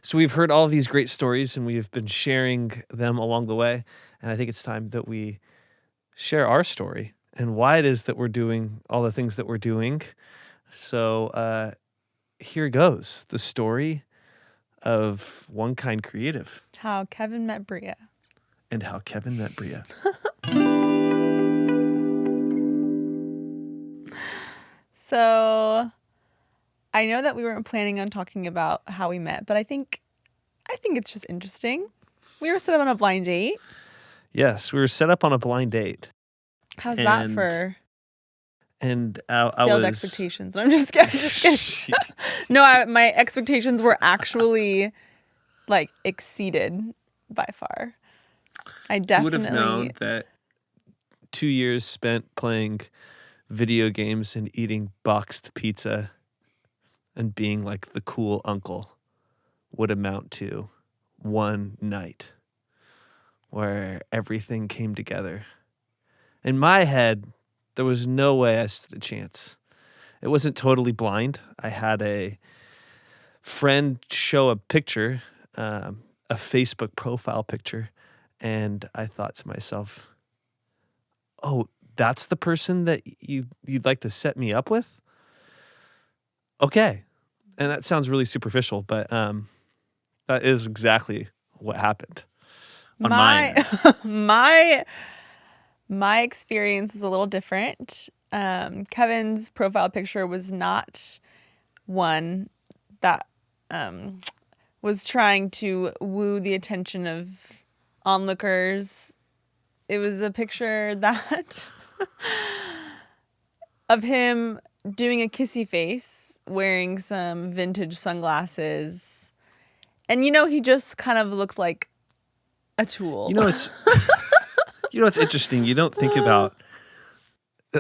So we've heard all of these great stories and we've been sharing them along the way. And I think it's time that we share our story and why it is that we're doing all the things that we're doing. So here goes the story of OneKind Creative. How Kevin met Breia. And how Kevin met Breia. So I know that we weren't planning on talking about how we met, but I think it's just interesting. We were set up on a blind date. Yes, we were set up on a blind date. How's that for failed expectations? I'm just kidding. No, my expectations were actually like exceeded by far. I definitely would have known that 2 years spent playing video games and eating boxed pizza and being like the cool uncle would amount to one night where everything came together. In my head, there was no way I stood a chance. It wasn't totally blind. I had a friend show a picture, a Facebook profile picture, and I thought to myself, oh, that's the person that you'd like to set me up with? Okay. And that sounds really superficial, but that is exactly what happened on my end. My experience is a little different. Kevin's profile picture was not one that was trying to woo the attention of onlookers. It was a picture that of him doing a kissy face, wearing some vintage sunglasses. And he just kind of looked like a tool. It's interesting. You don't think about,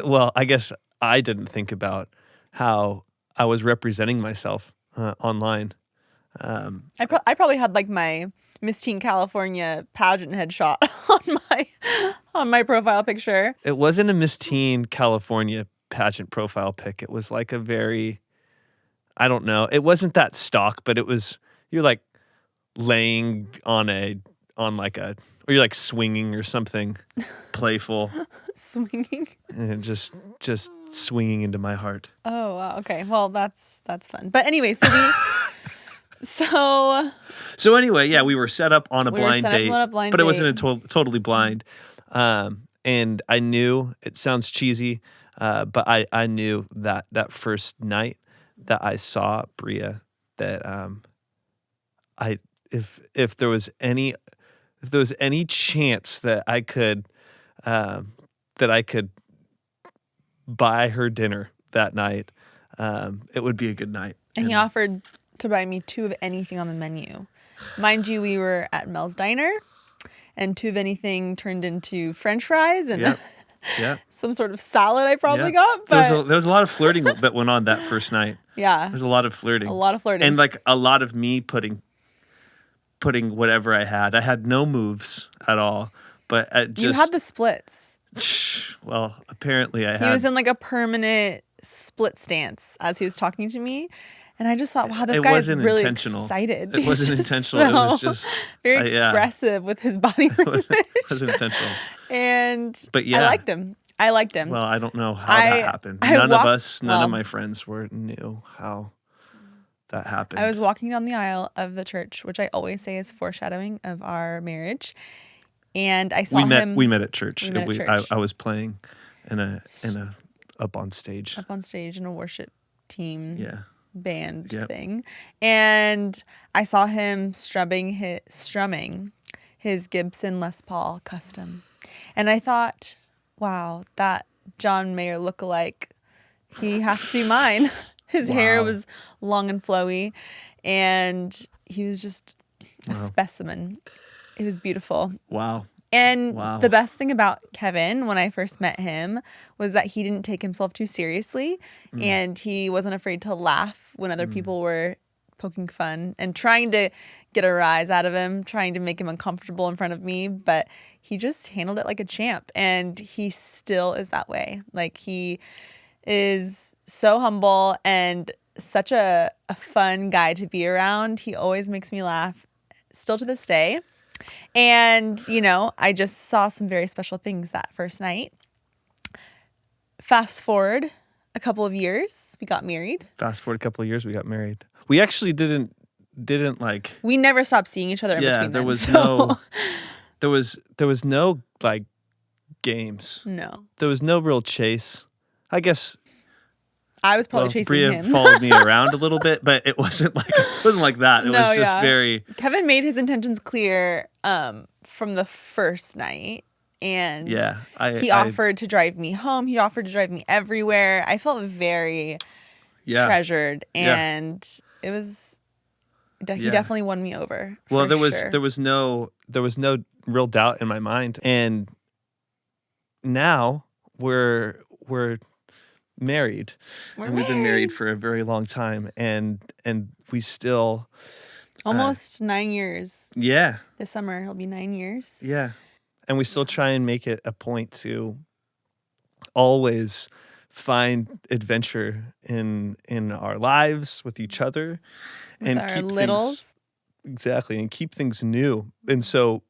well, I guess I didn't think about how I was representing myself online. I probably had like my Miss Teen California pageant headshot on my profile picture. It wasn't a Miss Teen California pageant profile pic. It was like a very, I don't know. It wasn't that stock, but it was, you're like laying on or you're like swinging or something playful. Swinging? And just swinging into my heart. Oh, wow. Okay. Well, that's fun. But anyway, So anyway, yeah, we were set up on a blind date, but it wasn't totally blind. And I knew, it sounds cheesy, but I knew that first night that I saw Breia, that if there was any chance that I could buy her dinner that night, it would be a good night. And he offered to buy me 2 of anything on the menu. Mind you, we were at Mel's Diner, and 2 of anything turned into French fries and some sort of salad I probably got. But there was a lot of flirting that went on that first night. Yeah. There was a lot of flirting. And like a lot of me putting whatever I had. I had no moves at all, but you had the splits. Well, apparently He was in like a permanent split stance as he was talking to me. And I just thought, wow, this guy is really excited. It wasn't intentional. It was just very expressive with his body language. It wasn't intentional. But yeah, I liked him. Well, I don't know how that happened. None of my friends knew how that happened. I was walking down the aisle of the church, which I always say is foreshadowing of our marriage. And I saw him. We met at church. I was playing up on stage in a worship team. Yeah. Band thing, and I saw him strumming his Gibson Les Paul Custom, and I thought, wow, that John Mayer lookalike, he has to be mine. His hair was long and flowy, and he was just a specimen. It was beautiful. Wow. And the best thing about Kevin when I first met him was that he didn't take himself too seriously, and he wasn't afraid to laugh when other people were poking fun and trying to get a rise out of him, trying to make him uncomfortable in front of me, but he just handled it like a champ, and he still is that way. Like, he is so humble, and such a fun guy to be around. He always makes me laugh, still to this day. And, I just saw some very special things that first night. Fast forward a couple of years, we got married. We actually didn't like. We never stopped seeing each other in between. There was no like games. No. There was no real chase. I guess I was probably chasing Breia him. followed me around a little bit, but it wasn't like that. It was just very. Kevin made his intentions clear from the first night. And he offered to drive me home. He offered to drive me everywhere. I felt very treasured, and it was. He definitely won me over. Well, there was no real doubt in my mind, and now we're married, and we've been married for a very long time, and we still almost 9 years. Yeah, this summer it'll be 9 years. Yeah. And we still try and make it a point to always find adventure in our lives with each other, and our keep littles. Exactly, and keep things new. And so,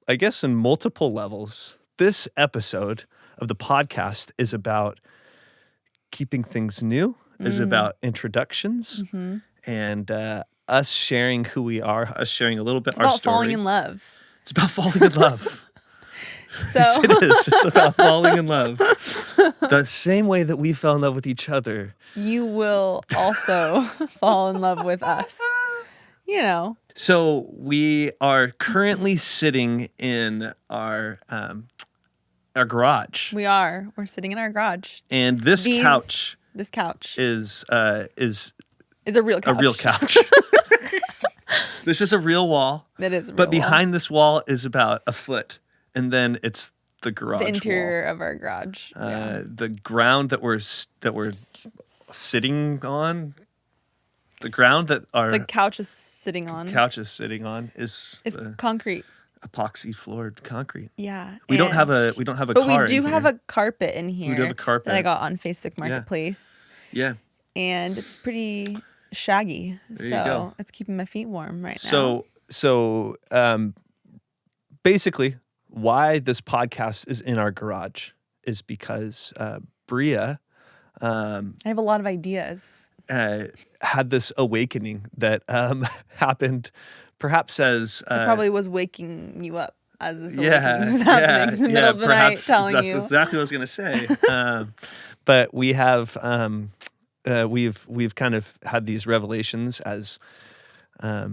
I guess in multiple levels, this episode of the podcast is about keeping things new, is about introductions, and us sharing who we are, us sharing a little bit our story. It's about falling in love. It's about falling in love. So Yes, it is. It's about falling in love. The same way that we fell in love with each other. You will also fall in love with us. So we are currently sitting in our garage. We're sitting in our garage. And this couch is a real couch. A real couch. This is a real wall. That is a real But behind wall. this wall is about a foot. And then it's the garage The interior wall. of our garage. The ground that we're sitting on, the ground that the couch is sitting on. is concrete. Epoxy floored concrete. Yeah. We don't have a But car we do in have here. a carpet in here. We do have a carpet that I got on Facebook Marketplace. Yeah. And it's pretty shaggy. There you go. It's keeping my feet warm right now. So basically, why this podcast is in our garage is because Breia I have a lot of ideas. had this awakening that happened perhaps as... I probably was waking you up as this awakening was happening in the middle of the night, telling that's you. That's exactly what I was going to say. But we have... we've kind of had these revelations as a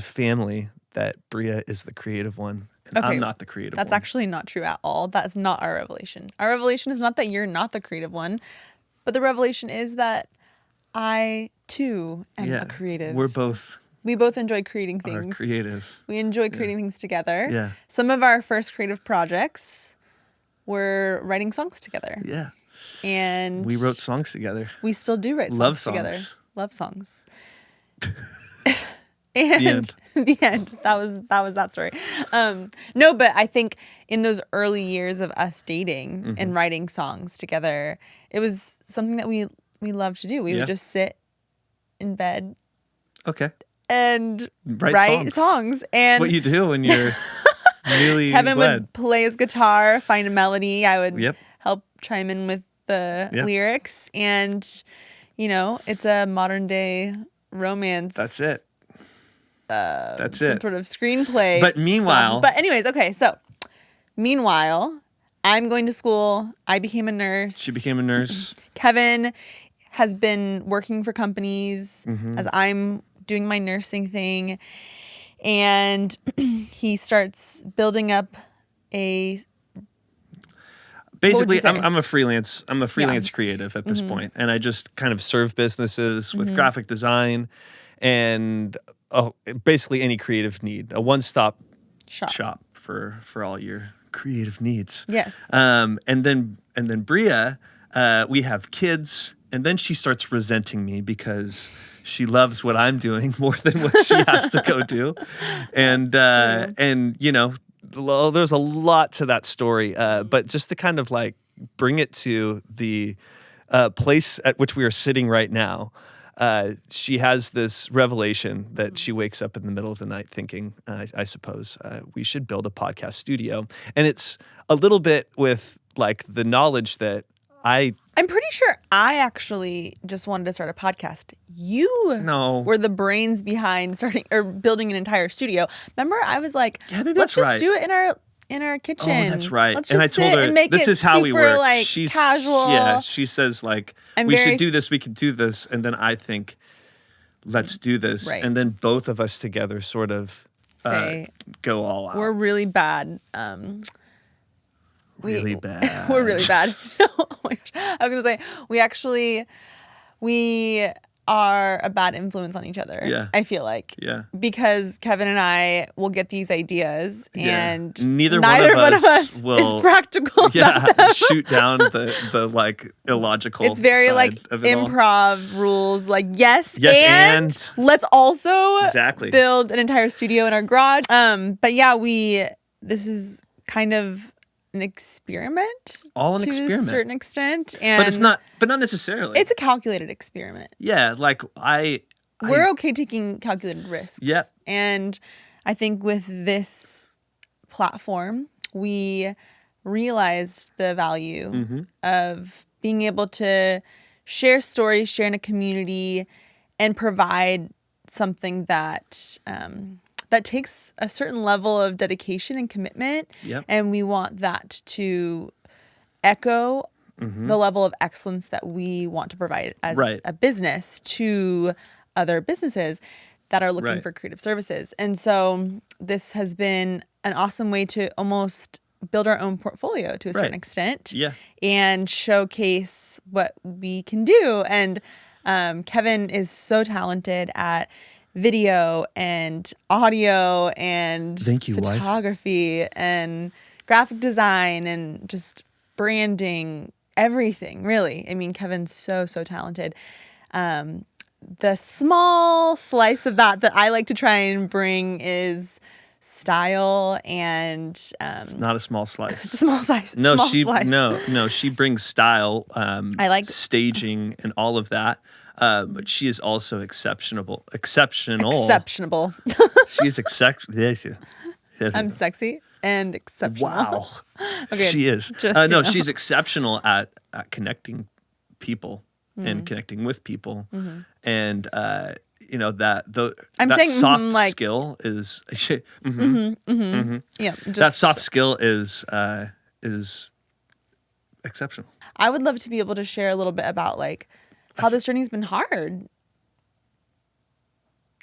family that Breia is the creative one and I'm not the creative one. That's actually not true at all. That's not our revelation. Our revelation is not that you're not the creative one, but the revelation is that I too am a creative. We both enjoy creating things. Creative. We enjoy creating things together. Yeah. Some of our first creative projects were writing songs together. Yeah. And we wrote songs together. We still do write songs together. Love songs. And the end. That was that story. No, but I think in those early years of us dating and writing songs together, it was something that we loved to do. We would just sit in bed. Okay. And write songs. And that's what you do when you're newly Kevin wed. would play his guitar, find a melody. I would Yep. help chime in with the lyrics. And, it's a modern day romance. That's it. That's some it. sort of screenplay. But meanwhile... But anyways, okay, so meanwhile, I'm going to school. I became a nurse. She became a nurse. Kevin has been working for companies as I'm doing my nursing thing. And he starts building up a... Basically, I'm a freelance creative at this point, and I just kind of serve businesses with graphic design and basically any creative need, a one-stop shop for all your creative needs. Yes. And then Breia, we have kids, and then she starts resenting me because she loves what I'm doing more than what she has to go do, and there's a lot to that story, but just to kind of like bring it to the place at which we are sitting right now, she has this revelation that she wakes up in the middle of the night thinking, I suppose, we should build a podcast studio. And it's a little bit with like the knowledge that I'm pretty sure I actually just wanted to start a podcast. You were the brains behind starting or building an entire studio. Remember, I was like, let's just do it in our kitchen. Oh, that's right. Let's and I just told her, this is how we work. Like, She's casual. Yeah, she says like, we should do this, we can do this. And then I think, let's do this. Right. And then both of us together sort of go all out. We're really bad. Really bad. We're really bad. Oh my gosh. I was going to say, we are a bad influence on each other. Yeah. I feel like. Yeah. Because Kevin and I will get these ideas and neither one of us will, is practical. Shoot down the like illogical. It's very side like of it improv rules. Like yes and let's also build an entire studio in our garage. But yeah, this is kind of an experiment. All an experiment. To a certain extent. And but not necessarily. It's a calculated experiment. Yeah, like we're okay taking calculated risks. Yeah. And I think with this platform, we realized the value of being able to share stories, share in a community, and provide something that that takes a certain level of dedication and commitment. Yep. And we want that to echo the level of excellence that we want to provide as a business to other businesses that are looking for creative services. And so this has been an awesome way to almost build our own portfolio to a certain extent and showcase what we can do. And Kevin is so talented at video and audio and photography and graphic design and just branding, everything, really. I mean, Kevin's so talented. The small slice of that I like to try and bring is style and it's not a small slice. It's a small slice. No, slice. she brings style, I like staging and all of that. But she is also exceptional. She's exceptional. I'm sexy and exceptional. Wow. Okay, she is. She's exceptional at connecting people and connecting with people. And that soft skill is yeah. That soft skill is exceptional. I would love to be able to share a little bit about like how this journey's been hard,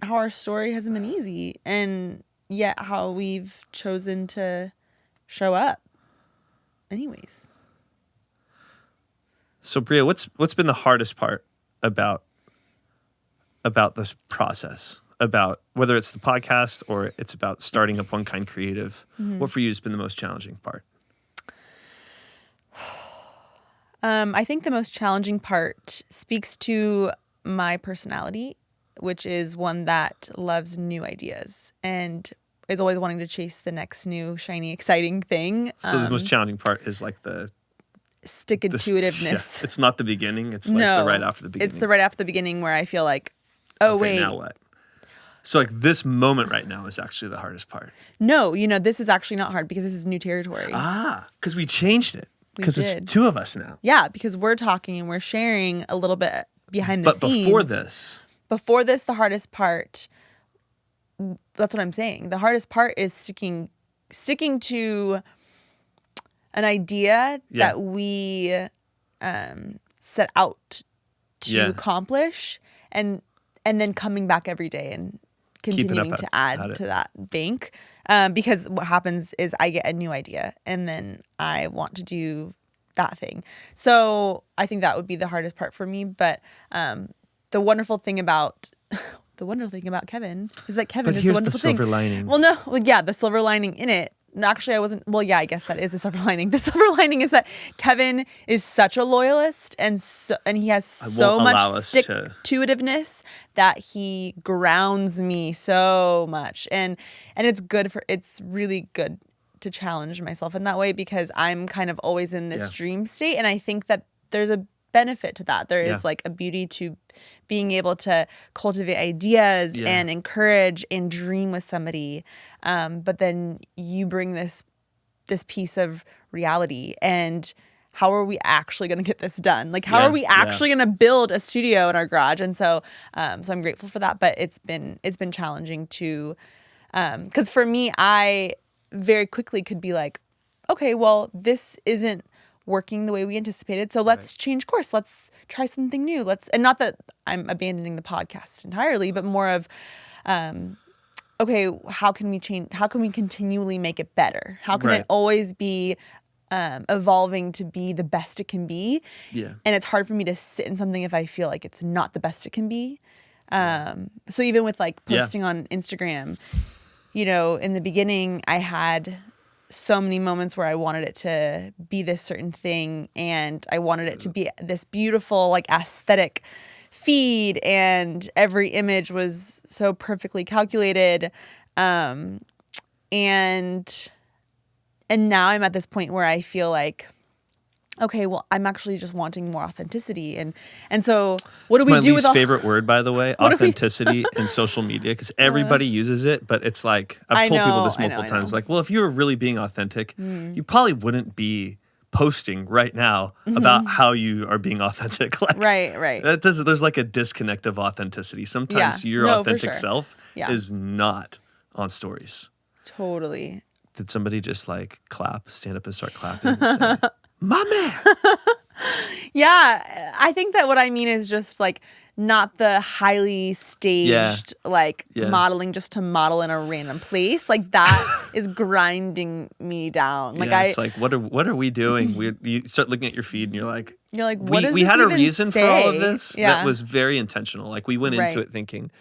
how our story hasn't been easy, and yet how we've chosen to show up anyways. So Breia, what's been the hardest part about this process? About whether it's the podcast or it's about starting up OneKind Creative, what for you has been the most challenging part? I think the most challenging part speaks to my personality, which is one that loves new ideas and is always wanting to chase the next new, shiny, exciting thing. So the most challenging part is like the stick-to-itiveness. Yeah, it's not the beginning. It's like the right after the beginning. It's the right after the beginning where I feel like, oh, okay, wait. Now what? So like this moment right now is actually the hardest part. No, this is actually not hard because this is new territory. Because we changed it. Because it's two of us now. Yeah, because we're talking and we're sharing a little bit behind the scenes. But before this, the hardest part, that's what I'm saying. The hardest part is sticking to an idea that we set out to accomplish and then coming back every day and continuing to add to that bank. Because what happens is I get a new idea and then I want to do that thing. So I think that would be the hardest part for me. But the wonderful thing about Kevin is that Kevin is the wonderful thing. Silver lining. Well, no, the silver lining in it. No, actually, I wasn't. Well, yeah, I guess that is the silver lining. The silver lining is that Kevin is such a loyalist, and he has so much stick-to-itiveness that he grounds me so much, and it's really good to challenge myself in that way because I'm kind of always in this dream state, and I think that there's a benefit to that. There Yeah. is like a beauty to being able to cultivate ideas Yeah. and encourage and dream with somebody. But then you bring this piece of reality, and how are we actually going to get this done? Like, how Yeah, are we yeah. actually going to build a studio in our garage? And so, so I'm grateful for that, but it's been challenging to, cause for me, I very quickly could be like, okay, well, this isn't working the way we anticipated. So let's change course. Let's try something new. And not that I'm abandoning the podcast entirely, but more of, okay, how can we change? How can we continually make it better? How can it always be evolving to be the best it can be? Yeah. And it's hard for me to sit in something if I feel like it's not the best it can be. So even with like posting on Instagram, you know, in the beginning, I had so many moments where I wanted it to be this certain thing, and I wanted it to be this beautiful, like, aesthetic feed, and every image was so perfectly calculated. And now I'm at this point where I feel like, okay, well, I'm actually just wanting more authenticity. And so what do we do with my least favorite word, by the way, What do we- authenticity in social media, because everybody uses it, but it's like, I've told people this multiple times, like, well, if you were really being authentic, you probably wouldn't be posting right now about how you are being authentic. Like, Right. There's like a disconnect of authenticity. Sometimes your No, for authentic sure. self Yeah. is not on stories. Totally. Did somebody just like stand up and start clapping and say, my man? Yeah, I think that what I mean is just like not the highly staged modeling just to model in a random place. Like that is grinding me down. Like it's like, what are we doing? You start looking at your feed and you're like, what does we this had a even reason say? for all of this Yeah. that was very intentional. Like we went into it thinking,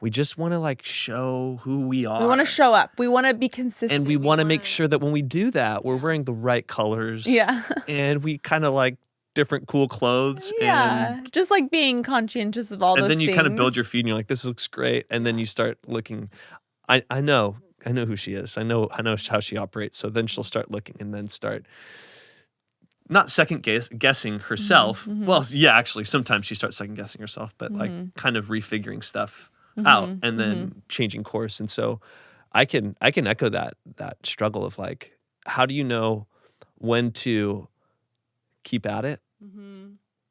we just want to like show who we are. We want to show up. We want to be consistent. And we want to make sure that when we do that, we're wearing the right colors. Yeah. And we kind of like different cool clothes. Yeah. And just like being conscientious of all those things. And then you kind of build your feed and you're like, this looks great. And then you start looking. I know who she is. I know how she operates. So then she'll start looking and then start not second guessing herself. Mm-hmm. Well, yeah, actually, sometimes she starts second guessing herself, but like kind of refiguring stuff out and then changing course. And so I can echo that struggle of like, how do you know when to keep at it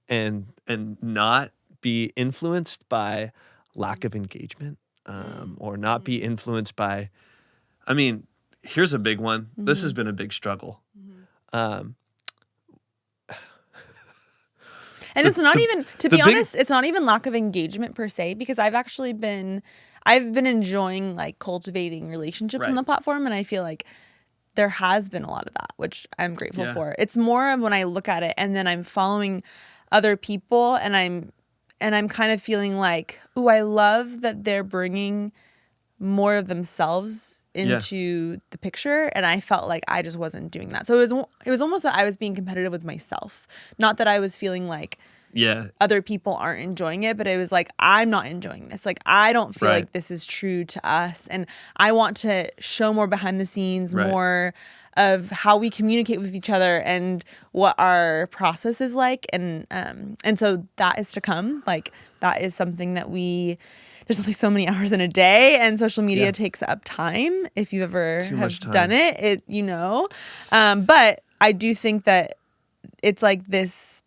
and not be influenced by lack of engagement or not be influenced by, I mean, here's a big one. This has been a big struggle. And it's not even, to be honest, it's not even lack of engagement per se, because I've been enjoying like cultivating relationships on the platform, and I feel like there has been a lot of that, which I'm grateful for. It's more of when I look at it and then I'm following other people and I'm kind of feeling like, ooh, I love that they're bringing more of themselves into the picture, and I felt like I just wasn't doing that. So it was almost that I was being competitive with myself, not that I was feeling like other people aren't enjoying it, but it was like, I'm not enjoying this. Like, I don't feel like this is true to us, and I want to show more behind the scenes, more of how we communicate with each other and what our process is like, and so that is to come. Like, that is something that there's only so many hours in a day, and social media takes up time. If you ever have done it, but I do think that it's like this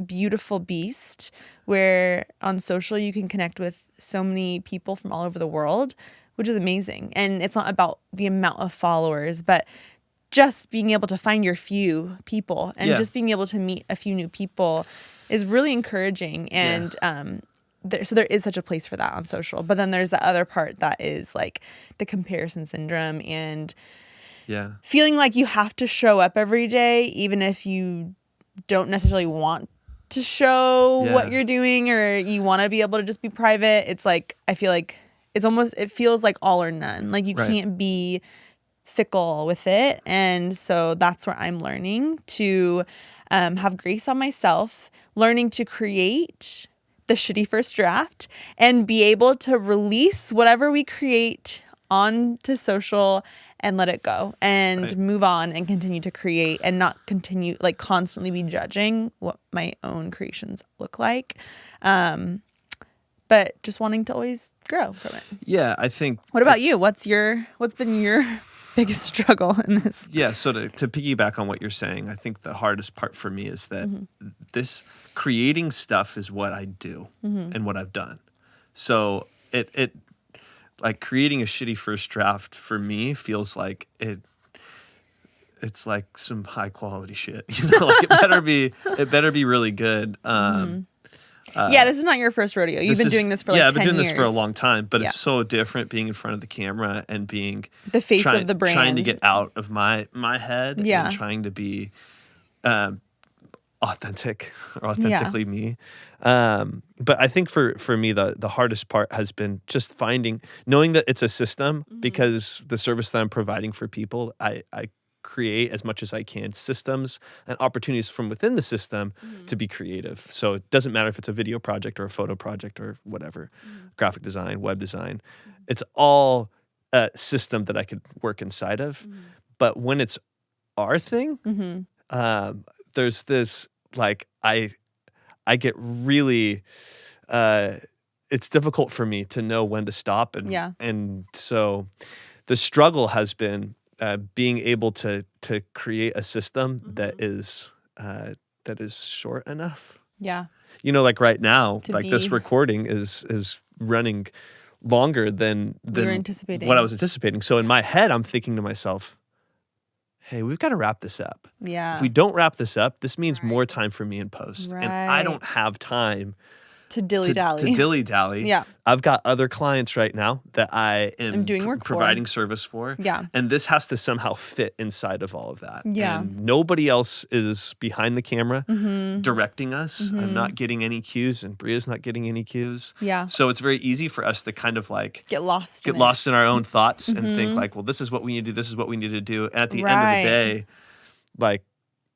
beautiful beast where on social you can connect with so many people from all over the world, which is amazing. And it's not about the amount of followers, but just being able to find your few people and just being able to meet a few new people is really encouraging. And so there is such a place for that on social. But then there's the other part that is like the comparison syndrome and feeling like you have to show up every day, even if you don't necessarily want to show what you're doing, or you want to be able to just be private. It's like, I feel like it feels like all or none. Like you can't be fickle with it. And so that's where I'm learning to have grace on myself, learning to create the shitty first draft and be able to release whatever we create on to social and let it go and move on and continue to create and not continue like constantly be judging what my own creations look like. But just wanting to always grow from it. Yeah, I think. What about you? What's been your biggest struggle in this? Yeah, so to piggyback on what you're saying, I think the hardest part for me is that this creating stuff is what I do and what I've done. So it like creating a shitty first draft for me feels like it's like some high quality shit. Like it better be really good. This is not your first rodeo. You've been doing this for like 10 years. Yeah, I've been doing this for a long time, but it's so different being in front of the camera and being the face of the brand. Trying to get out of my head and trying to be authentic or authentically me. But I think for me, the hardest part has been just knowing that it's a system because the service that I'm providing for people, I create as much as I can systems and opportunities from within the system to be creative. So it doesn't matter if it's a video project or a photo project or whatever, graphic design, web design. It's all a system that I could work inside of. But when it's our thing, there's this like I get really it's difficult for me to know when to stop and so the struggle has been being able to create a system that is short enough. Yeah. Like right now, this recording is running longer than what I was anticipating. So in my head, I'm thinking to myself, hey, we've got to wrap this up. Yeah. If we don't wrap this up, this means more time for me in post. Right. And I don't have time to dilly-dally. Yeah. I've got other clients right now that I am doing work providing service for. Yeah. And this has to somehow fit inside of all of that. Yeah. And nobody else is behind the camera directing us. I'm not getting any cues and Breia's not getting any cues. Yeah. So it's very easy for us to kind of like get lost in our own thoughts and think like, well, this is what we need to do. This is what we need to do. And at the end of the day, like,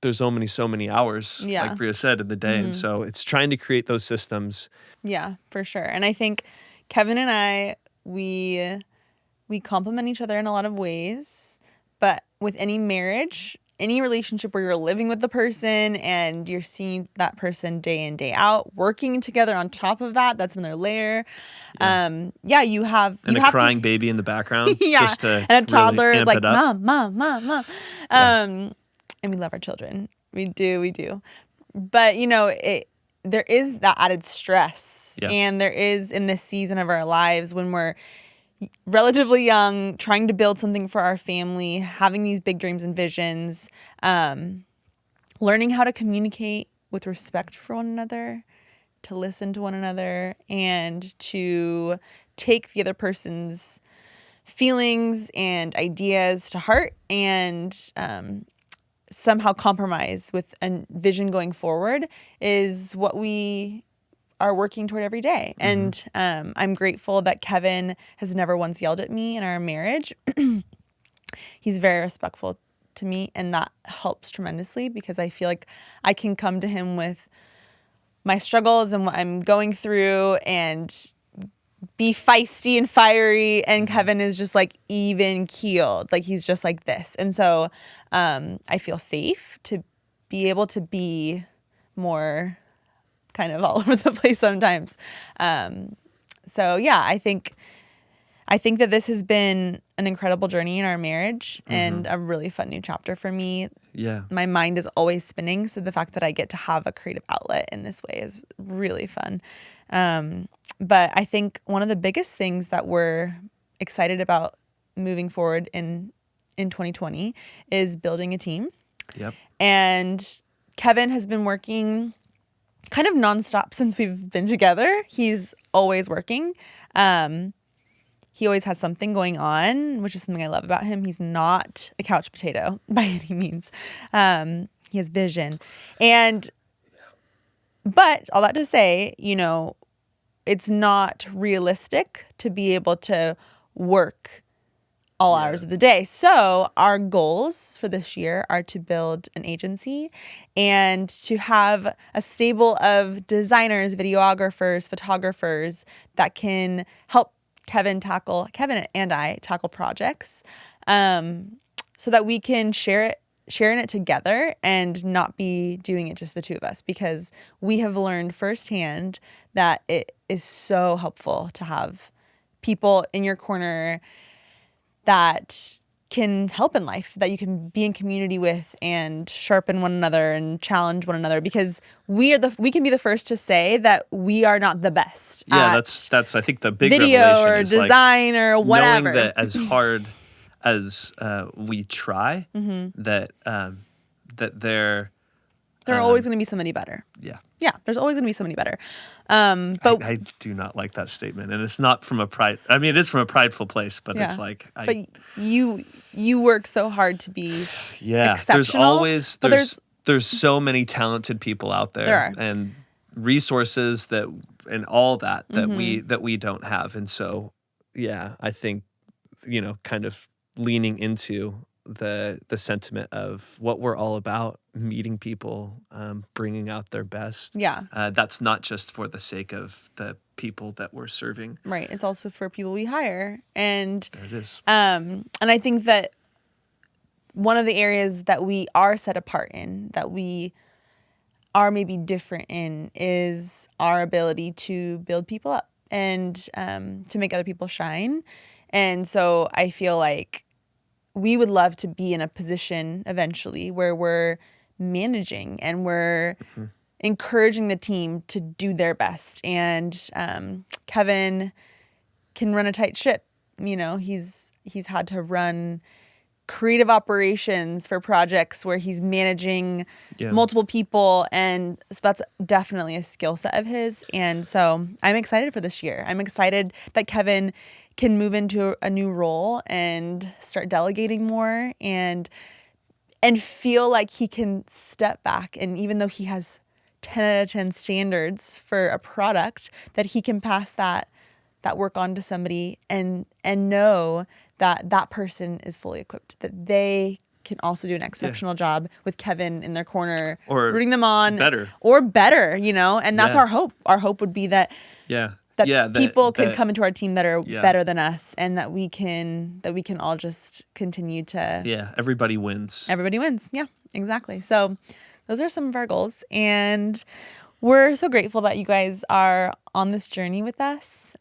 there's so many hours, like Breia said, in the day. And so it's trying to create those systems. Yeah, for sure. And I think Kevin and I, we complement each other in a lot of ways. But with any marriage, any relationship where you're living with the person and you're seeing that person day in, day out, working together on top of that, that's another layer. You have... And you a have crying baby in the background. Just to and a toddler really is like, mom. And we love our children. We do. But, there is that added stress. Yeah. And there is in this season of our lives when we're relatively young, trying to build something for our family, having these big dreams and visions, learning how to communicate with respect for one another, to listen to one another, and to take the other person's feelings and ideas to heart and somehow compromise with a vision going forward is what we are working toward every day. And I'm grateful that Kevin has never once yelled at me in our marriage. He's very respectful to me, and that helps tremendously because I feel like I can come to him with my struggles and what I'm going through and be feisty and fiery, and Kevin is just like even keeled, like he's just like this. And so I feel safe to be able to be more kind of all over the place sometimes. So yeah, I think that this has been an incredible journey in our marriage and a really fun new chapter for me. Yeah. My mind is always spinning, so the fact that I get to have a creative outlet in this way is really fun. But I think one of the biggest things that we're excited about moving forward in 2020 is building a team. Yep. And Kevin has been working kind of nonstop since we've been together. He's always working. He always has something going on, which is something I love about him. He's not a couch potato by any means. He has vision. But all that to say, it's not realistic to be able to work all hours of the day. So our goals for this year are to build an agency and to have a stable of designers, videographers, photographers that can help Kevin and I tackle projects, so that we can sharing it together and not be doing it just the two of us, because we have learned firsthand that it is so helpful to have people in your corner that can help in life, that you can be in community with and sharpen one another and challenge one another, because we can be the first to say that we are not the best. Yeah, that's I think the big video revelation or is design like or whatever. knowing that as hard as we try, that there are always going to be somebody better. Yeah, there's always going to be somebody better. But I do not like that statement, and it's not from a pride. I mean, it is from a prideful place, but it's like but you work so hard to be exceptional. There's so many talented people out there, are. and resources and all that we don't have, and so I think kind of leaning into the sentiment of what we're all about, meeting people, bringing out their best. Yeah. That's not just for the sake of the people that we're serving. Right. It's also for people we hire. And there it is. And I think that one of the areas that we are set apart in, that we are maybe different in, is our ability to build people up and to make other people shine. And so I feel like we would love to be in a position eventually where we're managing and we're encouraging the team to do their best. And Kevin can run a tight ship. He's had to run creative operations for projects where he's managing multiple people, and so that's definitely a skill set of his. And so I'm excited for this year. I'm excited that Kevin can move into a new role and start delegating more and feel like he can step back, and even though he has 10 out of 10 standards for a product, that he can pass that work on to somebody and know that person is fully equipped, that they can also do an exceptional job with Kevin in their corner, or rooting them on, better, and that's our hope. Our hope would be that people can come into our team that are better than us, and that we can all just continue to everybody wins. Yeah, exactly. So those are some of our goals, and we're so grateful that you guys are on this journey with us.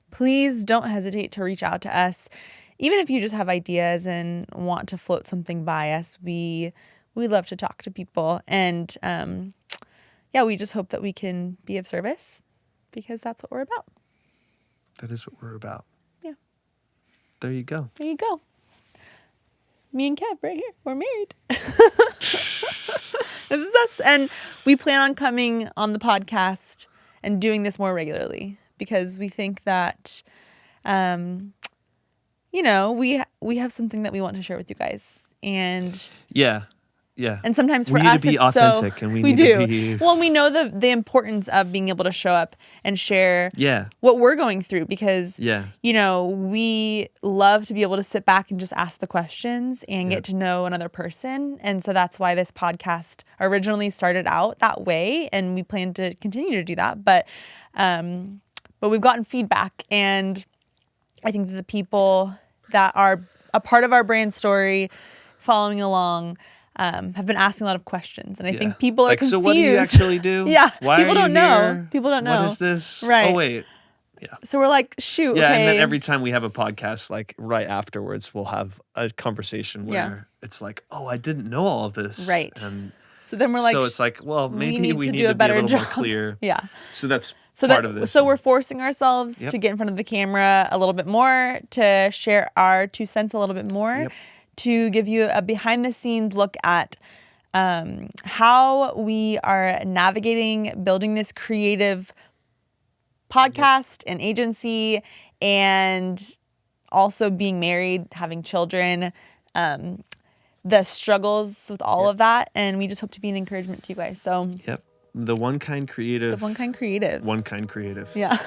Please don't hesitate to reach out to us, even if you just have ideas and want to float something by us. We love to talk to people, and we just hope that we can be of service, because that's what we're about. That is what we're about. Yeah. There you go. Me and Kev right here. We're married. This is us. And we plan on coming on the podcast and doing this more regularly, because we think that, we have something that we want to share with you guys. And and sometimes for we need us, to be it's authentic, and we need to be. Well, we know the importance of being able to show up and share what we're going through, because we love to be able to sit back and just ask the questions and get to know another person. And so that's why this podcast originally started out that way, and we plan to continue to do that. But we've gotten feedback, and I think that the people that are a part of our brand story, following along, have been asking a lot of questions, and I think people are confused. So what do you actually do? Why people are don't you know. Here? People don't know. What is this? Right. Oh wait. Yeah. So we're like, shoot. Yeah, okay. and then every time we have a podcast, like right afterwards, we'll have a conversation where it's like, oh, I didn't know all of this. Right. And so then we're like, so it's like, well, maybe we need do a better be a little job. more clear. Yeah. So that's part of this. So we're forcing ourselves to get in front of the camera a little bit more, to share our 2 cents a little bit more, to give you a behind the scenes look at how we are navigating building this creative podcast and agency, and also being married, having children, the struggles with all of that. And we just hope to be an encouragement to you guys. So the OneKind Creative. OneKind Creative. Yeah.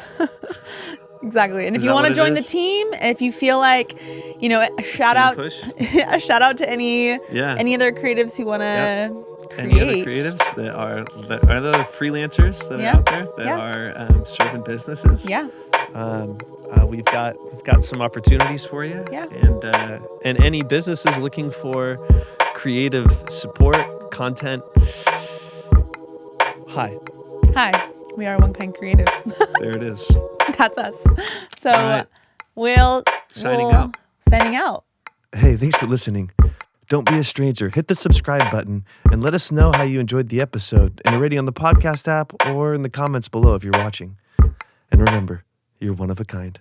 Exactly. And if you want to join the team, if you feel like, a shout out to any other creatives who want to create. Any other creatives that are there freelancers that are out there that are serving businesses. Yeah. we've got some opportunities for you. Yeah. And any businesses looking for creative support, content. Hi. We are OneKind Creative. There it is. That's us. So All right. Signing out. Signing out. Hey, thanks for listening. Don't be a stranger. Hit the subscribe button and let us know how you enjoyed the episode and a rating on the podcast app or in the comments below if you're watching. And remember, you're one of a kind.